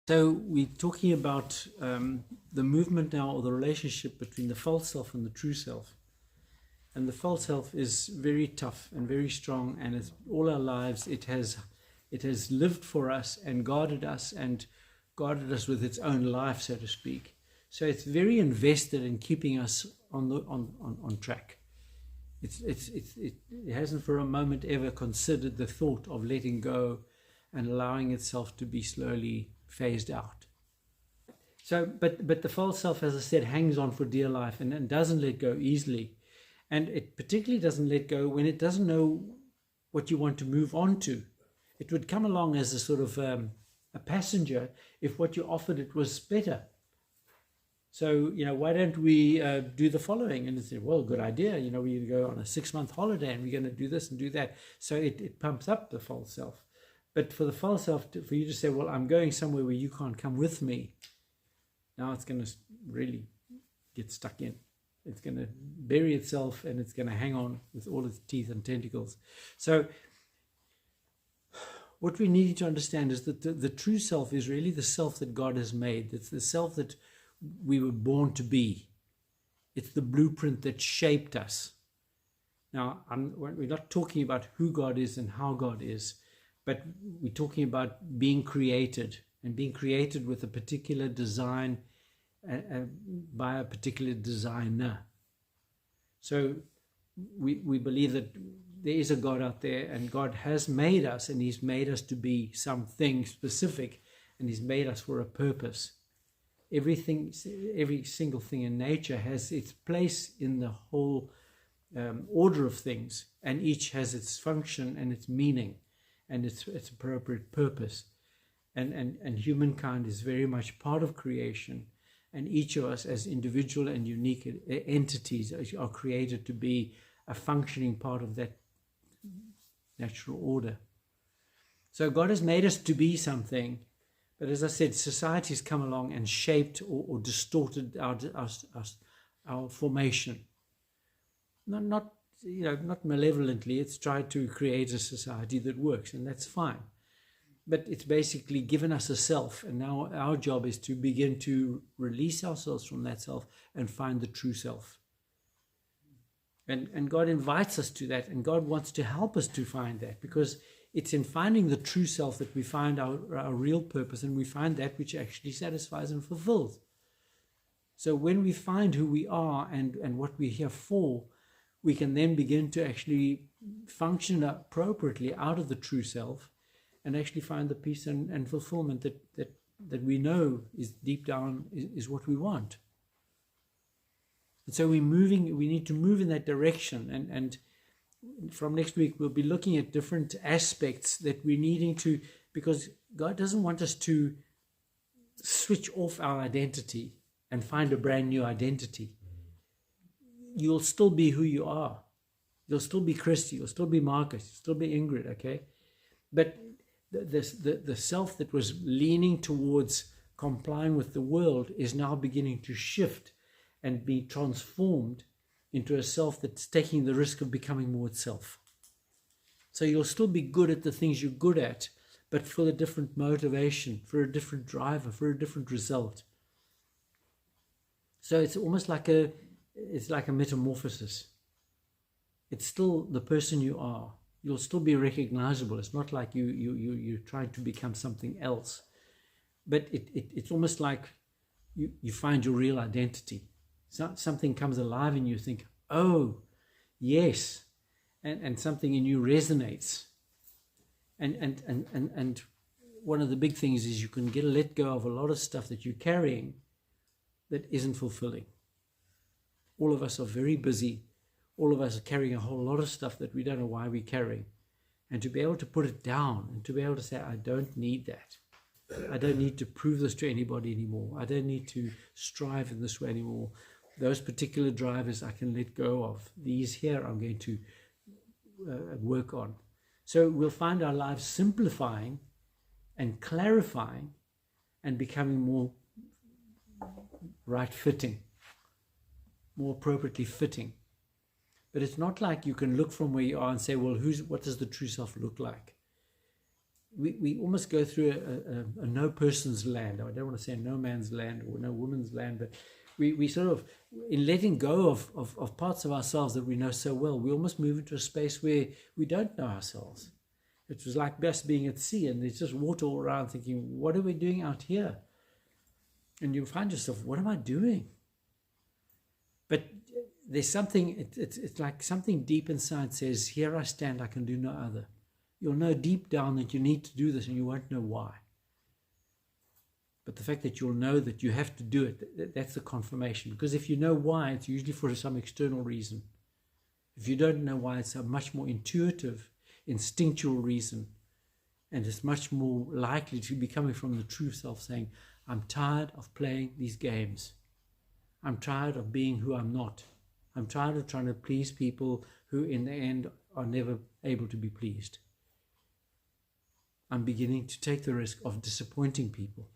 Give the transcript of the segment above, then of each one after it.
So we're talking about the movement now, or the relationship between the false self and the true self. And the false self is very tough and very strong, and it's all our lives it has lived for us and guarded us with its own life, so to speak. So it's very invested in keeping us on track. It hasn't for a moment ever considered the thought of letting go and allowing itself to be slowly phased out. So, but the false self, as I said, hangs on for dear life and doesn't let go easily. And it particularly doesn't let go when it doesn't know what you want to move on to. It would come along as a sort of a passenger if what you offered it was better. So, why don't we do the following? And it's well, good idea. We're going to go on a 6-month holiday and we're going to do this and do that. So it pumps up the false self. But for the false self, for you to say, well, I'm going somewhere where you can't come with me, now it's going to really get stuck in. It's going to bury itself and it's going to hang on with all its teeth and tentacles. So what we need to understand is that the true self is really the self that God has made. It's the self that we were born to be. It's the blueprint that shaped us. Now, we're not talking about who God is and how God is, but we're talking about being created, and being created with a particular design by a particular designer. So we believe that there is a God out there, and God has made us, and He's made us to be something specific, and He's made us for a purpose. Every single thing in nature has its place in the whole order of things, and each has its function and its meaning and its appropriate purpose. And humankind is very much part of creation, and each of us as individual and unique entities are created to be a functioning part of that natural order. So God has made us to be something, but as I said, society's come along and shaped or distorted our formation. Not malevolently. It's tried to create a society that works, and that's fine. But it's basically given us a self, and now our job is to begin to release ourselves from that self and find the true self. And God invites us to that, and God wants to help us to find that, because it's in finding the true self that we find our real purpose, and we find that which actually satisfies and fulfills. So when we find who we are and what we're here for, we can then begin to actually function appropriately out of the true self and actually find the peace and fulfillment that we know is deep down is what we want. And so we need to move in that direction. And from next week, we'll be looking at different aspects that we're needing to, because God doesn't want us to switch off our identity and find a brand new identity. You'll still be who you are. You'll still be Christy. You'll still be Marcus. You'll still be Ingrid, okay? But the self that was leaning towards complying with the world is now beginning to shift and be transformed into a self that's taking the risk of becoming more itself. So you'll still be good at the things you're good at, but for a different motivation, for a different driver, for a different result. So it's almost like a metamorphosis. It's still the person you are. You'll still be recognizable. It's not like you're trying to become something else. But it's almost like you find your real identity. Something comes alive and you think, oh, yes. And something in you resonates. And one of the big things is you can let go of a lot of stuff that you're carrying that isn't fulfilling. All of us are very busy. All of us are carrying a whole lot of stuff that we don't know why we're carrying. And to be able to put it down and to be able to say, I don't need that. I don't need to prove this to anybody anymore. I don't need to strive in this way anymore. Those particular drivers I can let go of. These here I'm going to work on. So we'll find our lives simplifying and clarifying and becoming more right-fitting, more appropriately fitting. But it's not like you can look from where you are and say, well, what does the true self look like? we almost go through a no person's land. I don't want to say no man's land or no woman's land, but we sort of, in letting go of parts of ourselves that we know so well, we almost move into a space where we don't know ourselves. It was like us being at sea and there's just water all around, thinking, what are we doing out here? And you find yourself, what am I doing? But there's something, it's like something deep inside says, here I stand, I can do no other. You'll know deep down that you need to do this and you won't know why. But the fact that you'll know that you have to do it, that's the confirmation. Because if you know why, it's usually for some external reason. If you don't know why, it's a much more intuitive, instinctual reason. And it's much more likely to be coming from the true self saying, I'm tired of playing these games. I'm tired of being who I'm not. I'm tired of trying to please people who in the end are never able to be pleased. I'm beginning to take the risk of disappointing people.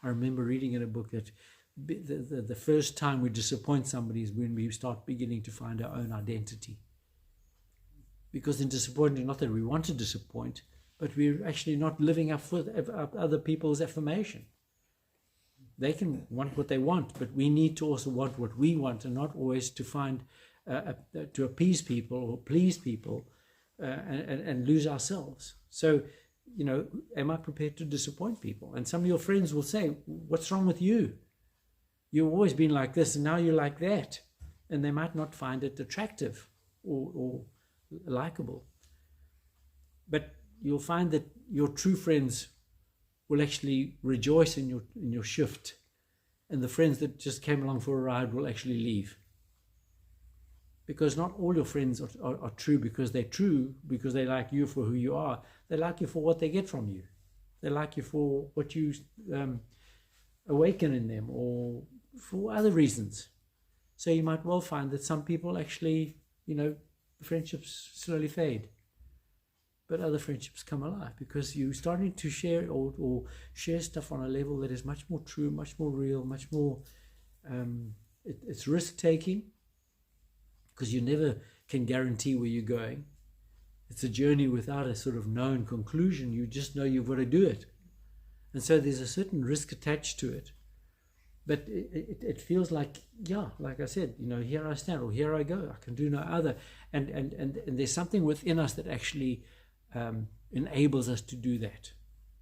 I remember reading in a book that the first time we disappoint somebody is when we start beginning to find our own identity. Because in disappointing, not that we want to disappoint, but we're actually not living up for other people's affirmation. They can want what they want, but we need to also want what we want, and not always to find, to appease people or please people and lose ourselves. So, am I prepared to disappoint people? And some of your friends will say, what's wrong with you? You've always been like this and now you're like that. And they might not find it attractive or likable. But you'll find that your true friends will actually rejoice in your shift. And the friends that just came along for a ride will actually leave. Because not all your friends are true because they're true, because they like you for who you are. They like you for what they get from you. They like you for what you awaken in them or for other reasons. So you might well find that some people actually, friendships slowly fade. But other friendships come alive because you're starting to share or share stuff on a level that is much more true, much more real, much more, it's risk-taking. Because you never can guarantee where you're going. It's a journey without a sort of known conclusion. You just know you've got to do it. And so there's a certain risk attached to it. But it feels like, like I said, here I stand or here I go. I can do no other. And there's something within us that actually enables us to do that.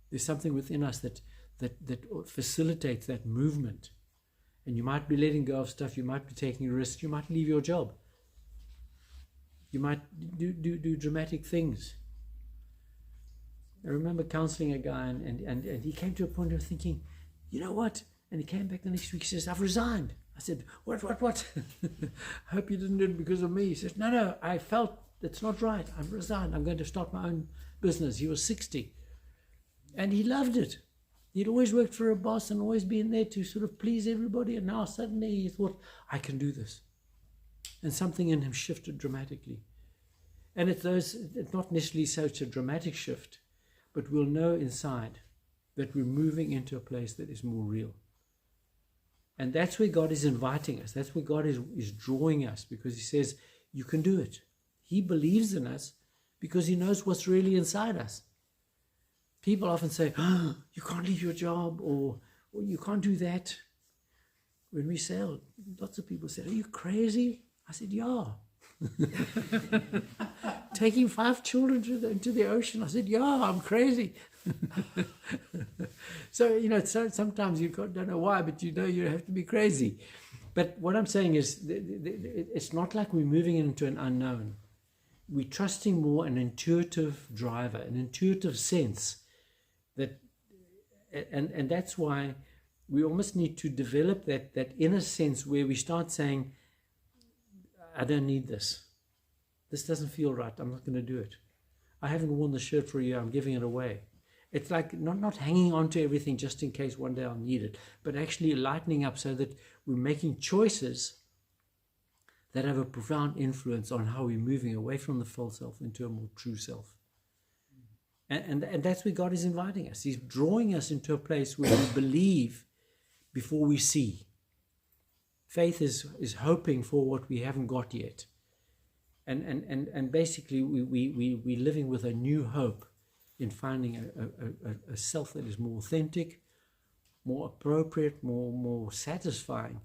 There's something within us that facilitates that movement. And you might be letting go of stuff. You might be taking risks. You might leave your job. You might do dramatic things. I remember counseling a guy and he came to a point of thinking, you know what? And he came back the next week, he says, I've resigned. I said, what? I hope you didn't do it because of me. He says, no, I felt it's not right. I've resigned. I'm going to start my own business. He was 60. And he loved it. He'd always worked for a boss and always been there to sort of please everybody. And now suddenly he thought, I can do this. And something in him shifted dramatically. And it's not necessarily such a dramatic shift, but we'll know inside that we're moving into a place that is more real. And that's where God is inviting us. That's where God is drawing us, because he says, you can do it. He believes in us because he knows what's really inside us. People often say, you can't leave your job, or you can't do that. When we sail, lots of people say, are you crazy? I said, yeah. Taking 5 children into the ocean, I said, yeah, I'm crazy. So, sometimes you don't know why, but you have to be crazy. But what I'm saying is, it's not like we're moving into an unknown. We're trusting more an intuitive driver, an intuitive sense that, and that's why we almost need to develop that inner sense where we start saying, I don't need this. This doesn't feel right. I'm not going to do it. I haven't worn the shirt for a year. I'm giving it away. It's like not hanging on to everything just in case one day I'll need it, but actually lightening up so that we're making choices that have a profound influence on how we're moving away from the false self into a more true self. And that's where God is inviting us. He's drawing us into a place where we believe before we see. Faith is hoping for what we haven't got yet. And basically we're living with a new hope in finding a self that is more authentic, more appropriate, more satisfying,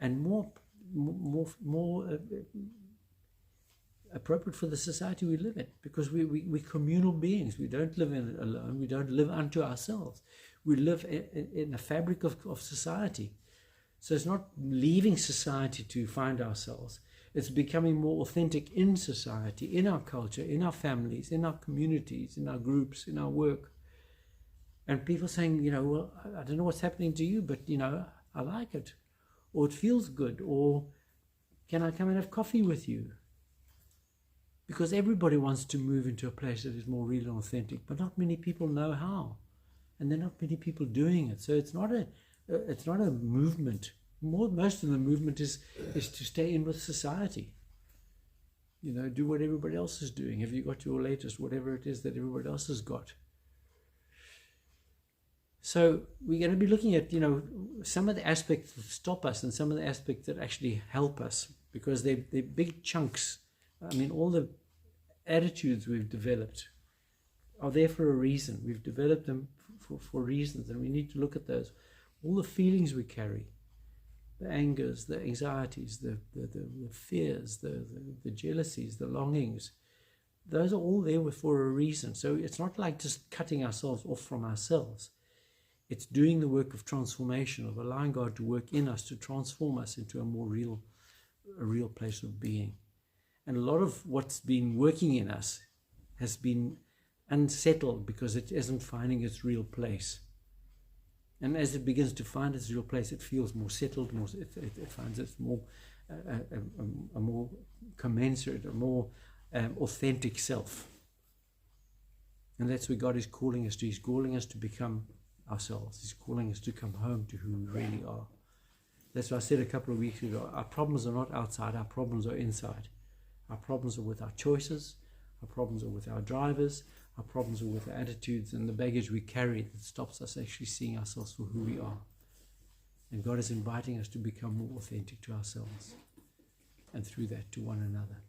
and more appropriate for the society we live in, because we're communal beings. We don't live in alone. We don't live unto ourselves. We live in a fabric of society. So it's not leaving society to find ourselves. It's becoming more authentic in society, in our culture, in our families, in our communities, in our groups, in our work. And people saying, well, I don't know what's happening to you, but, I like it. Or it feels good. Or can I come and have coffee with you? Because everybody wants to move into a place that is more real and authentic, but not many people know how. And there are not many people doing it. So it's not a movement. Most of the movement is to stay in with society. Do what everybody else is doing. Have you got your latest, whatever it is that everybody else has got? So we're going to be looking at, some of the aspects that stop us and some of the aspects that actually help us, because they're big chunks. I mean, all the attitudes we've developed are there for a reason. We've developed them for reasons, and we need to look at those. All the feelings we carry, the angers, the anxieties, the fears, the jealousies, the longings, those are all there for a reason. So it's not like just cutting ourselves off from ourselves. It's doing the work of transformation, of allowing God to work in us, to transform us into a more real place of being. And a lot of what's been working in us has been unsettled because it isn't finding its real place. And as it begins to find its real place, it feels more settled, it finds it's more a more commensurate, a more authentic self. And that's where God is calling us to. He's calling us to become ourselves. He's calling us to come home to who we really are. That's what I said a couple of weeks ago. Our problems are not outside, our problems are inside. Our problems are with our choices, our problems are with our drivers, our problems are with the attitudes and the baggage we carry that stops us actually seeing ourselves for who we are. And God is inviting us to become more authentic to ourselves, and through that to one another.